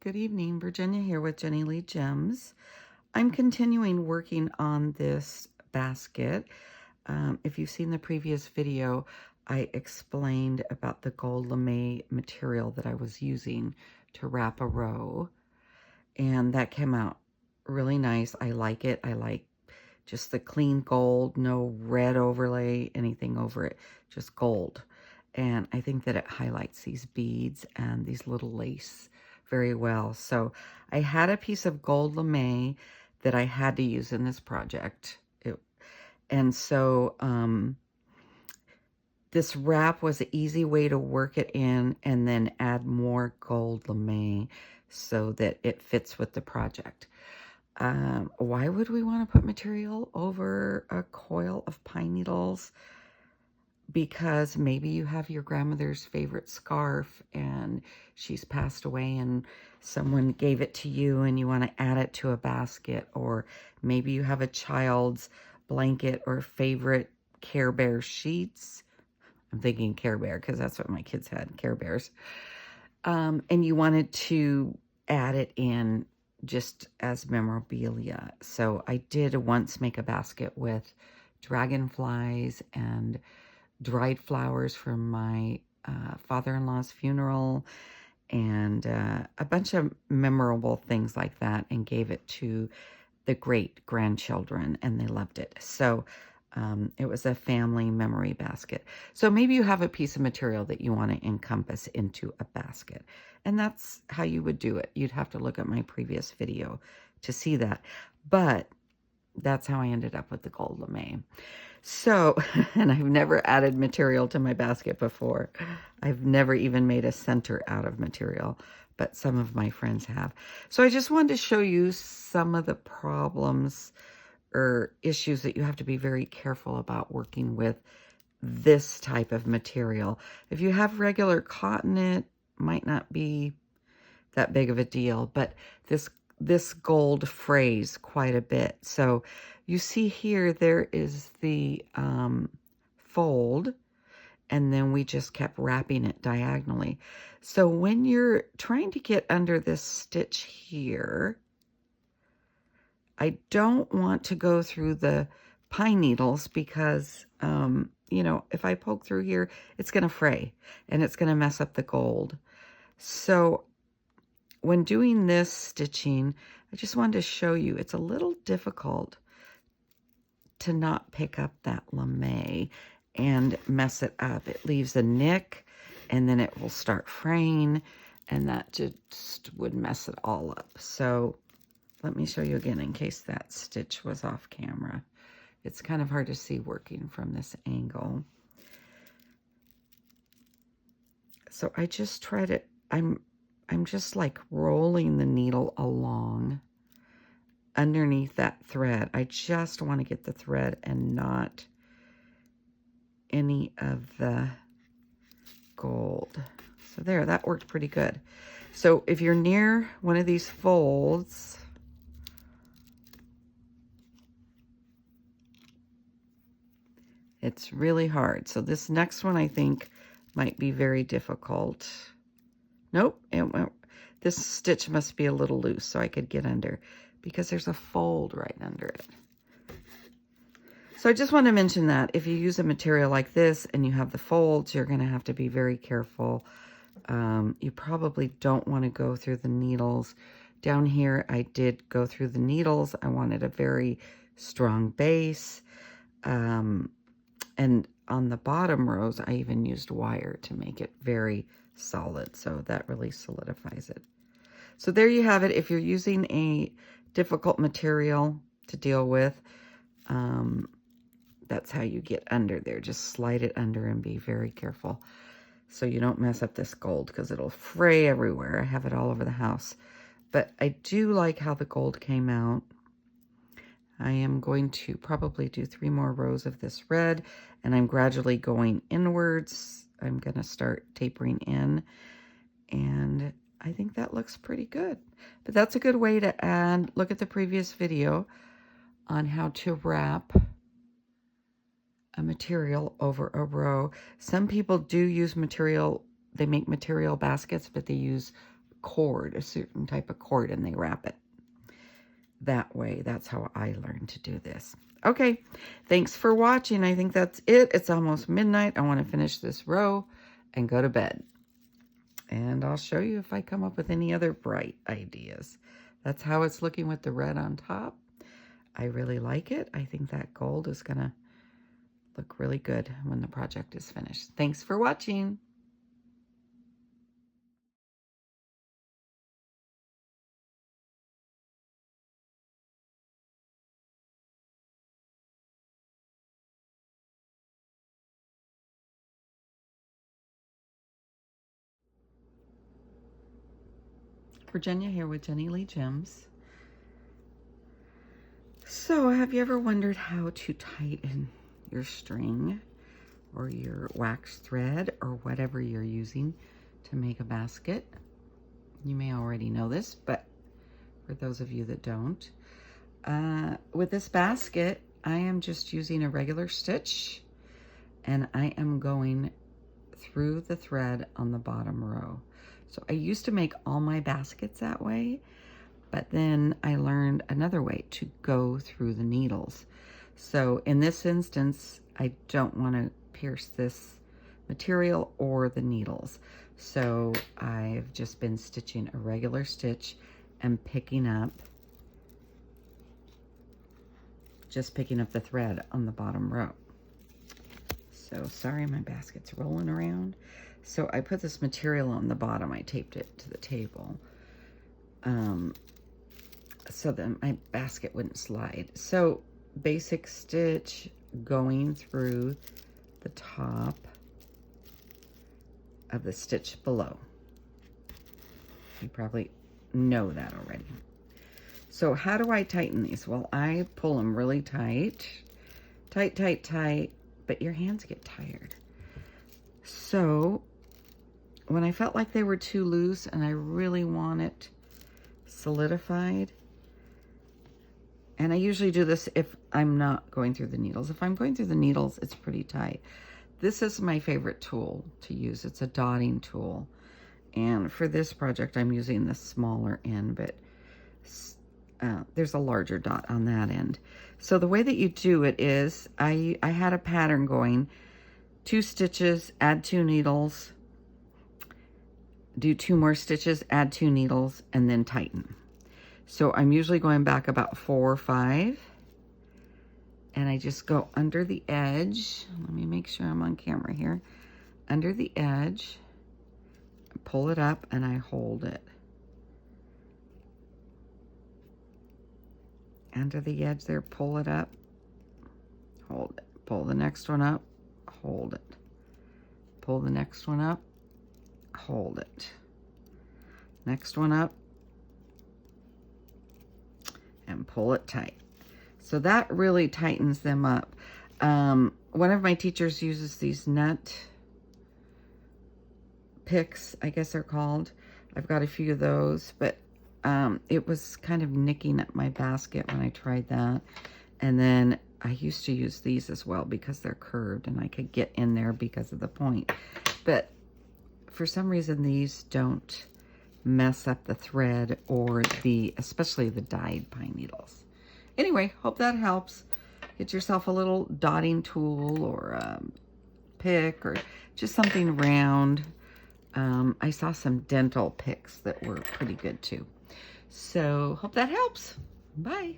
Good evening, Virginia here with Jenny Lee Gems. I'm continuing working on this basket. If you've seen the previous video, I explained about the gold lame material that I was using to wrap a row, and that came out really nice. I like it. I like just the clean gold, no red overlay, anything over it, just gold. And I think that it highlights these beads and these little lace very well. So I had a piece of gold lame that I had to use in this project. This wrap was an easy way to work it in and then add more gold lame so that it fits with the project. Why would we want to put material over a coil of pine needles? Because maybe you have your grandmother's favorite scarf and she's passed away and someone gave it to you and you want to add it to a basket, or maybe you have a child's blanket or favorite Care Bear sheets. I'm thinking Care Bear because that's what my kids had, Care Bears. And you wanted to add it in just as memorabilia. So I did once make a basket with dragonflies and dried flowers from my father-in-law's funeral and a bunch of memorable things like that, and gave it to the great-grandchildren, and they loved it. So it was a family memory basket. So maybe you have a piece of material that you want to encompass into a basket, and that's how you would do it. You'd have to look at my previous video to see that, but that's how I ended up with the gold lame. So, and I've never added material to my basket before. I've never even made a center out of material, but some of my friends have. So I just wanted to show you some of the problems or issues that you have to be very careful about working with this type of material. If you have regular cotton, it might not be that big of a deal, but this gold frays quite a bit. So you see here, there is the fold, and then we just kept wrapping it diagonally. So when you're trying to get under this stitch here, I don't want to go through the pine needles because, you know, if I poke through here, it's going to fray and it's going to mess up the gold. So when doing this stitching, I just wanted to show you, it's a little difficult to not pick up that lame and mess it up. It leaves a nick and then it will start fraying, and that just would mess it all up. So let me show you again in case that stitch was off camera. It's kind of hard to see working from this angle. So I just try to, I'm just like rolling the needle along underneath that thread. I just want to get the thread and not any of the gold. So there, that worked pretty good. So if you're near one of these folds, it's really hard. So this next one I think might be very difficult. Nope, this stitch must be a little loose so I could get under, because there's a fold right under it. So I just want to mention that if you use a material like this and you have the folds, you're going to have to be very careful. You probably don't want to go through the needles. Down here, I did go through the needles. I wanted a very strong base. And on the bottom rows, I even used wire to make it very solid. So that really solidifies it. So there you have it. If you're using a difficult material to deal with, that's how you get under there. Just slide it under and be very careful so you don't mess up this gold, because it'll fray everywhere. I have it all over the house. But I do like how the gold came out. I am going to probably do 3 more rows of this red, and I'm gradually going inwards. I'm going to start tapering in, and I think that looks pretty good. But that's a good way to add. Look at the previous video on how to wrap a material over a row. Some people do use material, they make material baskets, but they use cord, a certain type of cord, and they wrap it that way. That's how I learned to do this. Okay, thanks for watching. I think that's it. It's almost midnight. I want to finish this row and go to bed. And I'll show you if I come up with any other bright ideas. That's how it's looking with the red on top. I really like it. I think that gold is going to look really good when the project is finished. Thanks for watching. Virginia here with Jenny Lee Gems. So, have you ever wondered how to tighten your string or your wax thread or whatever you're using to make a basket? You may already know this, but for those of you that don't, with this basket, I am just using a regular stitch, and I am going through the thread on the bottom row. So I used to make all my baskets that way, but then I learned another way to go through the needles. So in this instance, I don't want to pierce this material or the needles. So I've just been stitching a regular stitch and picking up the thread on the bottom row. So sorry, my basket's rolling around. So I put this material on the bottom. I taped it to the table so that my basket wouldn't slide. So basic stitch going through the top of the stitch below. You probably know that already. So how do I tighten these? Well, I pull them really tight, tight, tight, tight, but your hands get tired. So when I felt like they were too loose and I really want it solidified, and I usually do this if I'm not going through the needles. If I'm going through the needles, it's pretty tight. This is my favorite tool to use. It's a dotting tool. And for this project, I'm using the smaller end, but there's a larger dot on that end. So the way that you do it is, I had a pattern going, 2 stitches, add 2 needles, do 2 more stitches, add 2 needles, and then tighten. So I'm usually going back about 4 or 5, and I just go under the edge. Let me make sure I'm on camera here. Under the edge, pull it up, and I hold it. Under the edge there, pull it up, hold it. Pull the next one up, hold it. Pull the next one up, hold it. Next one up, and pull it tight. So that really tightens them up. One of my teachers uses these nut picks, I guess they're called. I've got a few of those, but it was kind of nicking at my basket when I tried that. And then I used to use these as well because they're curved and I could get in there because of the point. But for some reason, these don't mess up the thread or especially the dyed pine needles. Anyway, hope that helps. Get yourself a little dotting tool or a pick or just something round. I saw some dental picks that were pretty good too. So hope that helps. Bye.